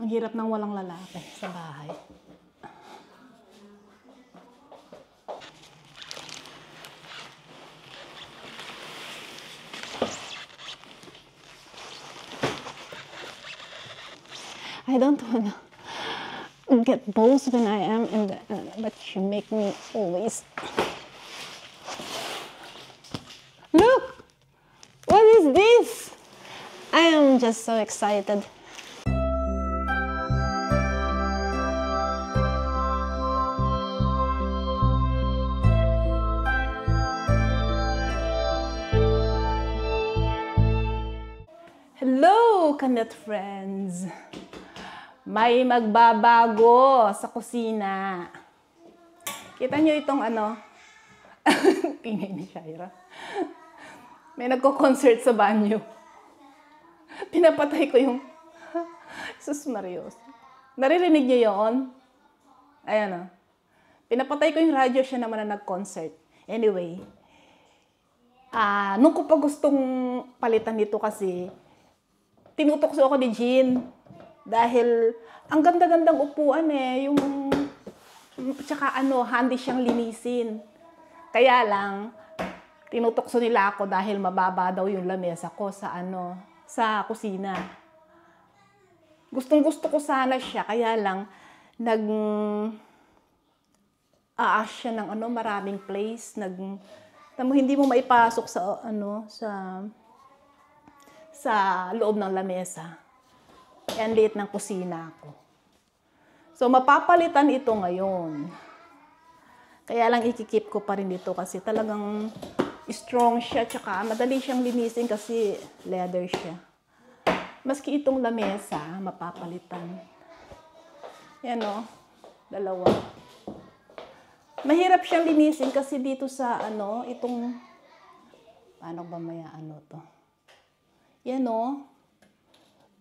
Ang hirap ng walang lalaki sa bahay. I don't wanna get both when I am in the, but you make me always. Look! What is this? I am just so excited. Hello, Kanet friends! May magbabago sa kusina. Kita nyo itong ano? Tingin ni Shaira. May nagko-concert sa banyo. Pinapatay ko yung... Sus Marios. Naririnig nyo yun? Ayan o. Pinapatay ko yung radyo, siya naman na nag-concert. Anyway. Nung ko pa gustong palitan dito kasi, tinutokso ako ni Jean. Dahil, ang ganda-gandang upuan eh. Yung, tsaka ano, handy siyang linisin. Kaya lang, tinutokso nila ako dahil mababa daw yung lamesa ko sa ano, sa kusina. Gustong-gusto ko sana siya, kaya lang, aas siya ng ano, maraming place. Hindi mo maipasok sa, ano, sa loob ng lamesa. Ang liit ng kusina ko. So, mapapalitan ito ngayon. Kaya lang ikikip ko pa rin dito kasi talagang strong siya, tsaka madali siyang linisin kasi leather siya. Maski itong lamesa, mapapalitan. Yan o, dalawa. Mahirap siyang linisin kasi dito sa ano, itong, paano ba maya ano to? Yan o.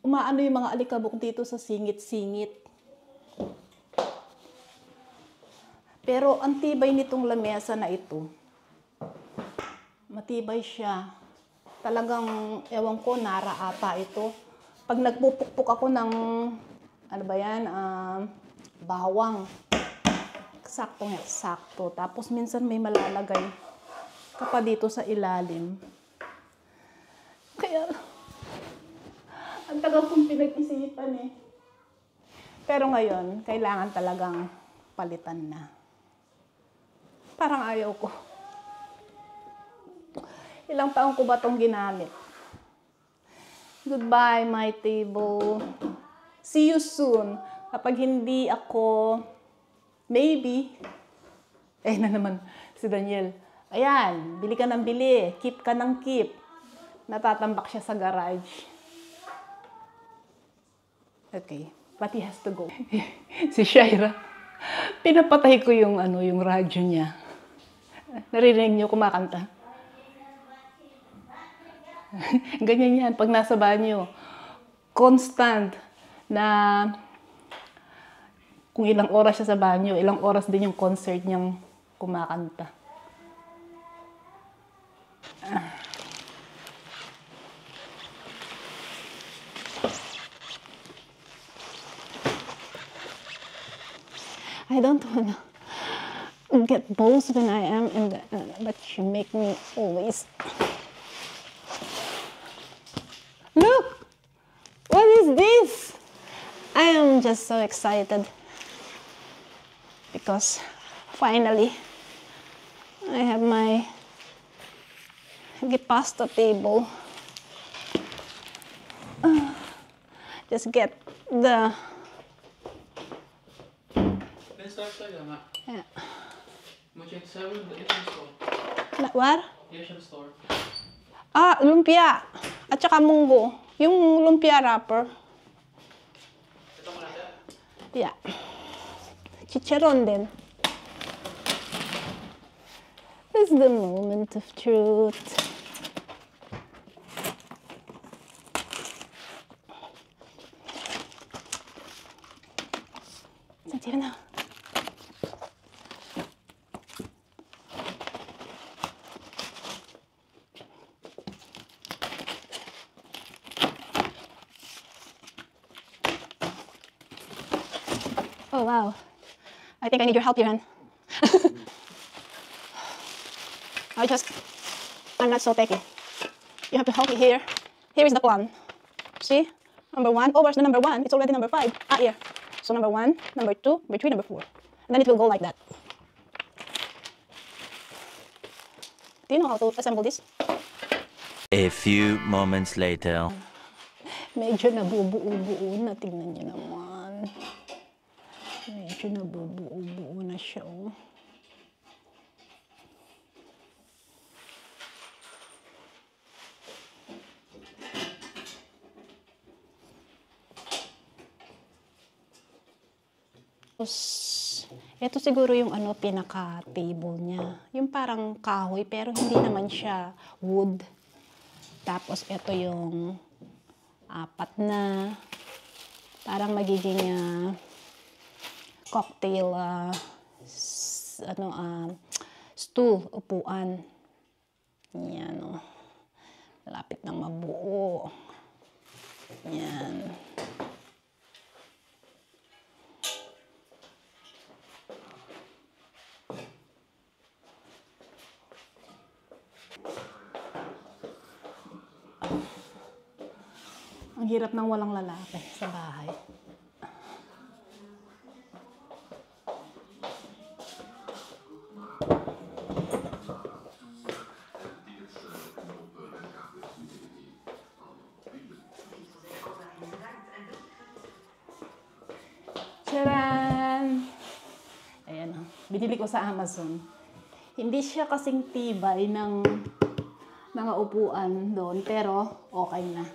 Umaano yung mga alikabok dito sa singit-singit. Pero ang tibay nitong lamesa na ito. Matibay siya. Talagang, ewan ko, nara ata ito. Pag nagpupukpuk ako ng, ano ba yan, bawang. Sakto nga, sakto. Tapos minsan may malalagay ka pa dito sa ilalim. Kaya, ang tagal kong pinag-isipan eh. Pero ngayon, kailangan talagang palitan na. Parang ayaw ko. Ilang taon ko ba itong ginamit? Goodbye, my table. See you soon. Kapag hindi ako, maybe, na naman si Daniel. Ayan, bili ka ng bili. Keep ka ng keep. Natatambak siya sa garage. Okay, but he has to go. Si Shaira, pinapatay ko yung ano, yung radyo niya. Narinig niyo kumakanta? Ganyan yan, pag nasa banyo. Constant na kung ilang oras siya sa banyo, ilang oras din yung concert niyang kumakanta. I don't wanna get both when I am in the, but you make me always. Look! What is this? I am just so excited because finally I have my pasta table. Just get the. Yeah. What? Lumpia. At saka munggo. Yung lumpia wrapper. Yeah. Chicharon din. This is the moment of truth. Sige na. Oh, wow. I think I need your help here, Han. I'm not so picky. You have to help me here. Here is the plan. See? Number 1. Oh, where's the number 1? It's already number 5. Ah, here. So number 1, number 2, number 3, number 4. And then it will go like that. Do you know how to assemble this? A few moments later. Medyo nabubuo-buo na. Tingnan niyo naman. Medyo nabubuo-buo na siya, oh. Ito siguro yung pinaka-table niya. Yung parang kahoy, pero hindi naman siya wood. Tapos ito yung 4 na. Parang magiging cocktail stool, upuan. Yan, oh. Malapit nang mabuo. Yan. Ang hirap ng walang lalaki sa bahay. Tcharan! Ayan, binili ko sa Amazon. Hindi siya kasing tibay ng mga upuan doon, pero okay na.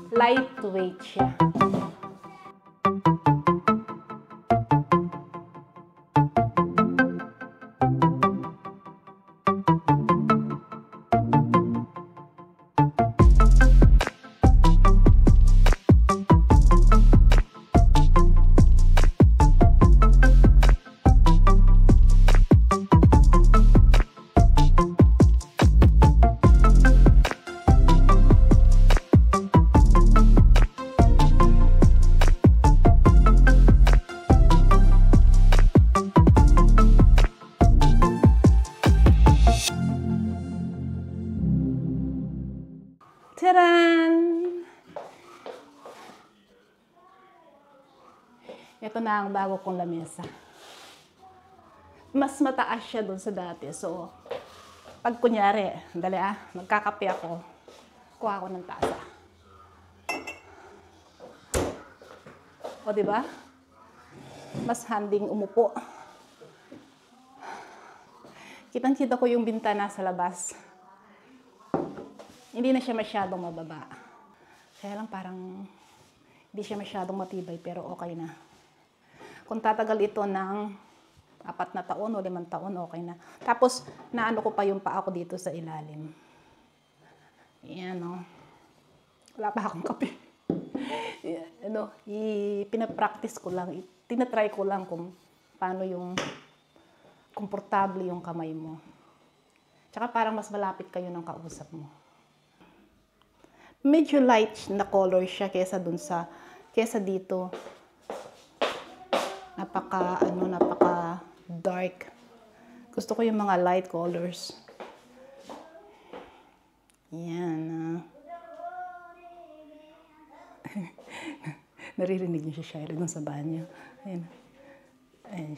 Lightweight siya. Tcharan! Ito na ang bago kong lamesa. Mas mataas siya doon sa dati. So, pag kunyari, magkakape ako, kuha ako ng tasa. O, diba? Mas handing umupo. Kitang-kita ko yung bintana sa labas. Hindi na siya masyadong mababa. Kaya lang parang hindi siya masyadong matibay, pero okay na. Kung tatagal ito ng 4 na taon o 5 taon, okay na. Tapos, naano ko pa yung paa ko dito sa ilalim. Yan, o. Wala pa akong kape. Pinapractice ko lang. Tinatry ko lang kung paano yung komportable yung kamay mo. Tsaka parang mas malapit kayo ng kausap mo. Medyo light na color siya kesa dito. Napaka dark. Gusto ko yung mga light colors. Yan. Naririnig niyo si Shirley dun sa banyo. Ayan. Ayan.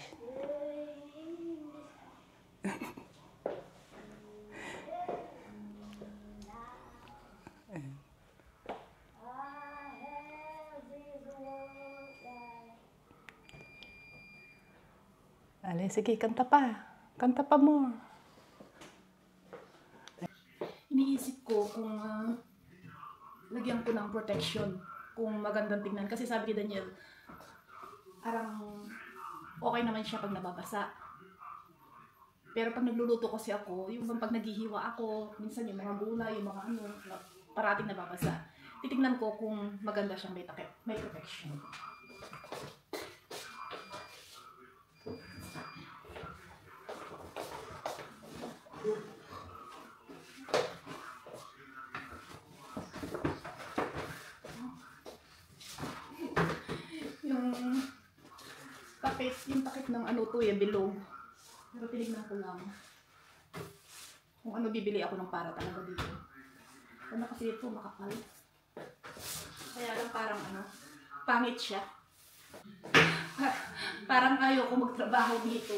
Sige, kanta pa. Kanta pa more. Iniisip ko kung lagyan ko ng protection, kung magandang tingnan. Kasi sabi ni Daniel, parang okay naman siya pag nababasa. Pero pag nagluluto kasi ako, yung pag naghihiwa ako, minsan yung mga gulay, yung mga parating nababasa. Titignan ko kung maganda siyang may protection. yung takip ng ano to eh, bilog. Pero tinignan ko lang. Kung ano bibili ako ng para talaga dito. Ano kasi ito, makapal. Kaya lang parang ano, pangit siya. Parang ayaw ko magtrabaho dito.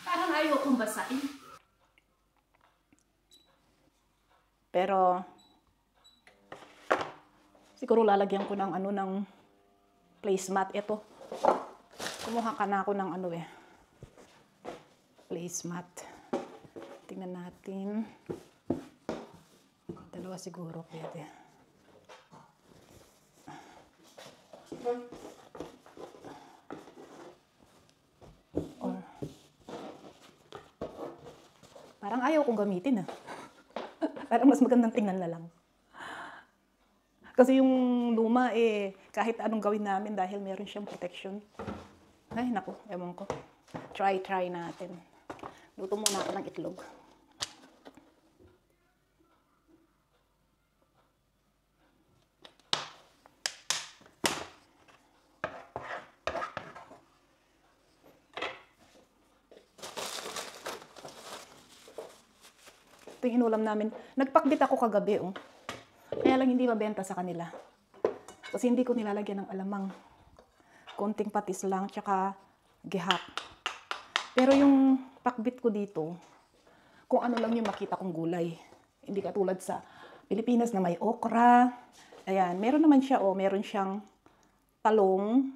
Parang ayaw kong basain. Pero, siguro lalagyan ko ng ano ng placemat. Ito. Kumuha ka na ako ng ano eh. Placemat. Tingnan natin. Dalawa siguro pwede. Or, parang ayaw kong gamitin ah. Parang mas magandang tingnan na lang. Kasi yung luma eh, kahit anong gawin namin dahil meron siyang protection. Ay, naku, ewan ko. Try natin. Luto muna ako ng itlog. Ito yung inulam namin. Nagpakbit ako kagabi, oh. Kaya lang hindi mabenta sa kanila. Kasi hindi ko nilalagyan ng alamang. Konting patis lang, tsaka gihap. Pero yung pakbit ko dito, kung ano lang yung makita kong gulay. Hindi katulad sa Pilipinas na may okra. Ayan, meron naman siya, oh. Meron siyang talong,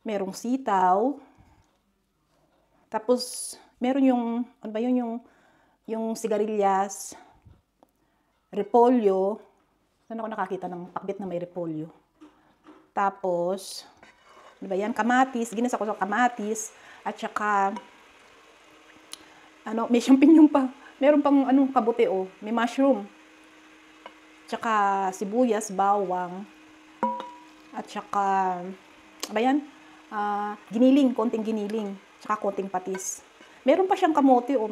merong sitaw, tapos meron yung, ano ba yun, yung sigarilyas, repolyo. Saan ako nakakita ng pakbit na may repolyo? Tapos, ano ba yan? Kamatis. Ginisa ko sa kamatis. At saka, ano, may champignon pa. Meron pang anong kabuti, oh. May mushroom. Tsaka sibuyas, bawang. At saka, ano ba yan? Giniling, konting giniling. Tsaka konting patis. Meron pa siyang kamote, oh.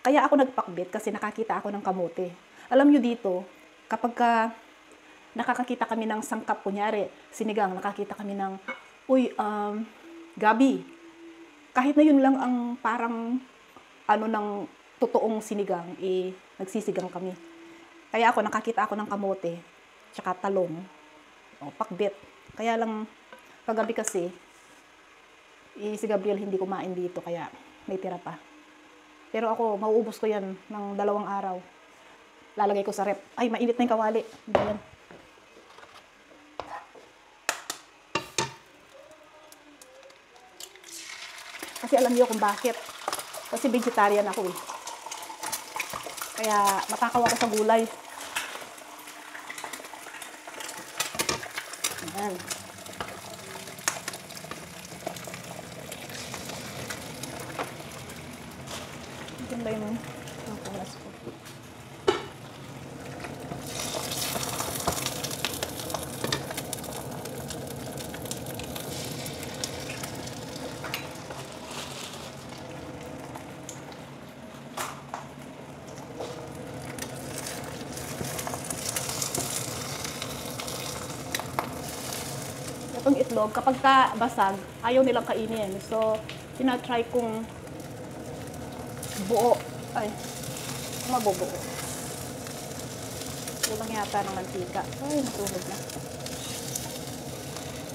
Kaya ako nagpakbit kasi nakakita ako ng kamote. Alam nyo dito, kapag nakakakita kami ng sangkap, kunyari, sinigang, nakakita kami ng, gabi. Kahit na yun lang ang parang, ano ng totoong sinigang, nagsisigang kami. Kaya ako, nakakita ako ng kamote, tsaka talong, pakbit. Kaya lang, kagabi kasi, si Gabriel hindi kumain dito, kaya may tira pa. Pero ako, mauubos ko yan ng 2 araw. Lalagay ko sa rep. Ay, mainit na yung kawali. Ayan. Kasi alam niyo kung bakit. Kasi vegetarian ako eh. Kaya matakaw ako sa gulay. Ayan. Ito ba yung punas ko? Itong itlog, kapag basag, ayaw nilang kainin. So, tinatry kong buo. Ay, mabubuo. Kulang yata ng mantika. Ay, natulog na.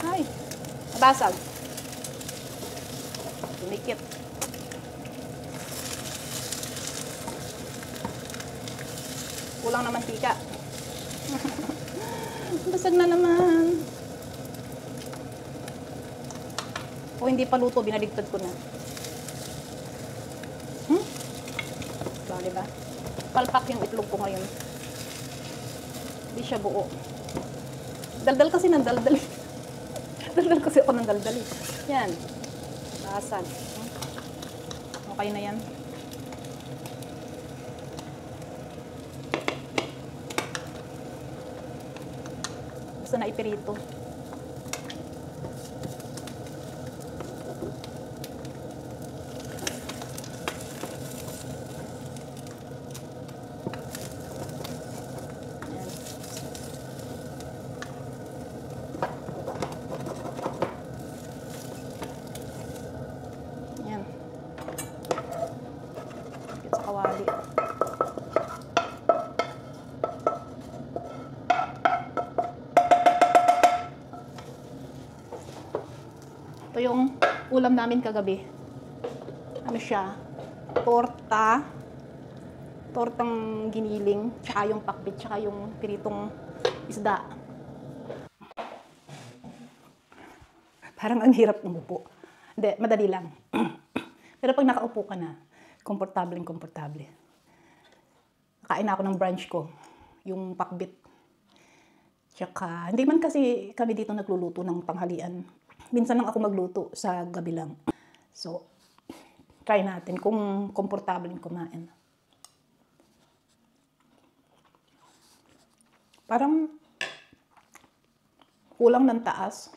Ay, nabasag. Tumikit. Kulang ng mantika. Basag na naman. O hindi pa luto, binaligtad ko na. Diba? Palpak yung itlog ko ngayon. Hindi siya buo. Daldal kasi ng daldal. Daldal kasi ako ng daldal. Yan. Basag. Okay na yan. Basta na ipirito. Ito yung ulam namin kagabi. Ano siya? Tortang giniling, tsaka yung pakbit, tsaka yung piritong isda. Parang ang hirap umupo. Hindi, madali lang. Pero pag nakaupo ka na, komportable. Kain na ako ng brunch ko, yung pakbit. Tsaka, hindi man kasi kami dito nagluluto ng tanghalian. Minsan lang ako magluto sa gabi lang. So, try natin kung komportable kumain. Parang kulang ng taas.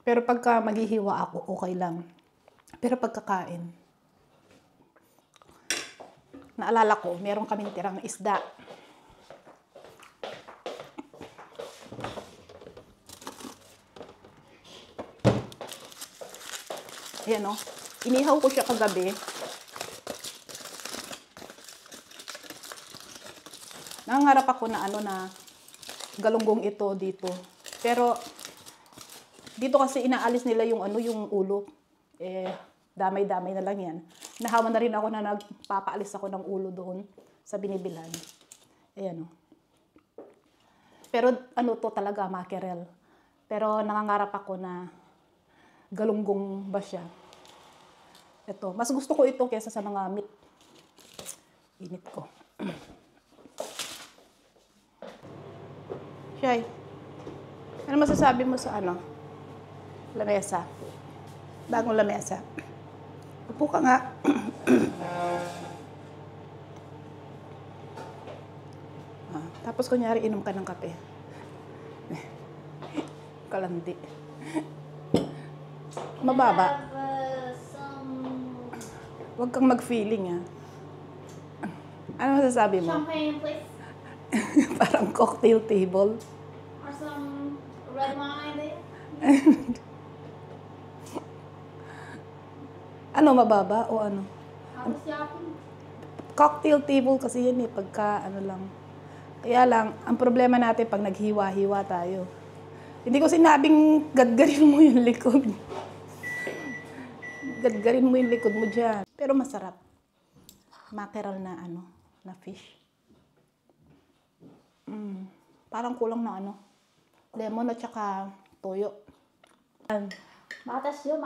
Pero pagka maghihiwa ako, okay lang. Pero pagkakain, naalala ko, meron kaming tirang isda. Ayan o. Inihaw ko siya kagabi. Nangangarap ako na na galunggong ito dito. Pero dito kasi inaalis nila yung yung ulo. Damay-damay na lang yan. Nahawa na rin ako na nagpapaalis ako ng ulo doon sa binibilan. Ayan o. Pero to talaga, mackerel. Pero nangangarap ako na galunggong ba siya. Ito, mas gusto ko ito kaysa sa mga meat. Init ko. Shay, ano masasabi mo sa lamesa? Bagong lamesa. Upo ka nga. Tapos kunyari inom ka ng kape. Kalandi. Mababa. Huwag kang mag-feeling Ano masasabi mo? Champagne, please. Parang cocktail table. Or some red wine. Ano, mababa o ano? Tapos yapon. Cocktail table kasi yan pagka lang. Kaya lang, ang problema natin pag naghiwa-hiwa tayo. Hindi ko sinabing gadgarin mo yung likod. Gadgarin mo yung likod mo dyan. Pero masarap. Mackerel na na fish. Parang kulang na lemon at saka toyo. Makatas yun.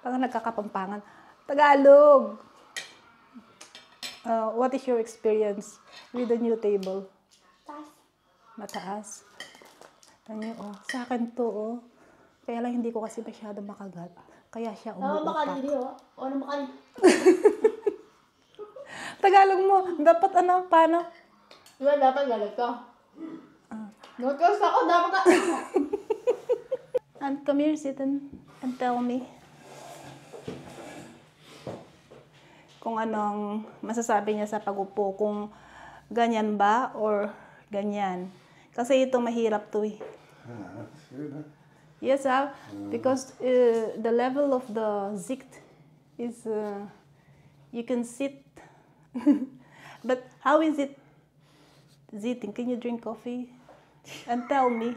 Parang nagkakapampangan. Tagalog! What is your experience with the new table? Taas. Mataas. Sa akin to, Kaya lang hindi ko kasi masyado makagat. Kaya siya umuupak. Makali o ano makali? Tagalog mo. Dapat paano? Diba dapat galit ka? Galit ako, dapat ka. And come here, sit and tell me. Kung anong masasabi niya sa pag-upo. Kung ganyan ba or ganyan. Kasi ito mahirap to Yes, because the level of the zicht is, you can sit. But how is it zitting? Can you drink coffee? And tell me.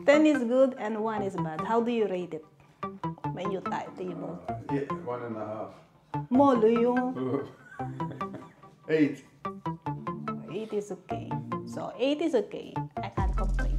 10 is good and 1 is bad. How do you rate it? When you table. Yeah, 1.5. Molo yung 8. 8 is okay. So 8 is okay. I can't complain.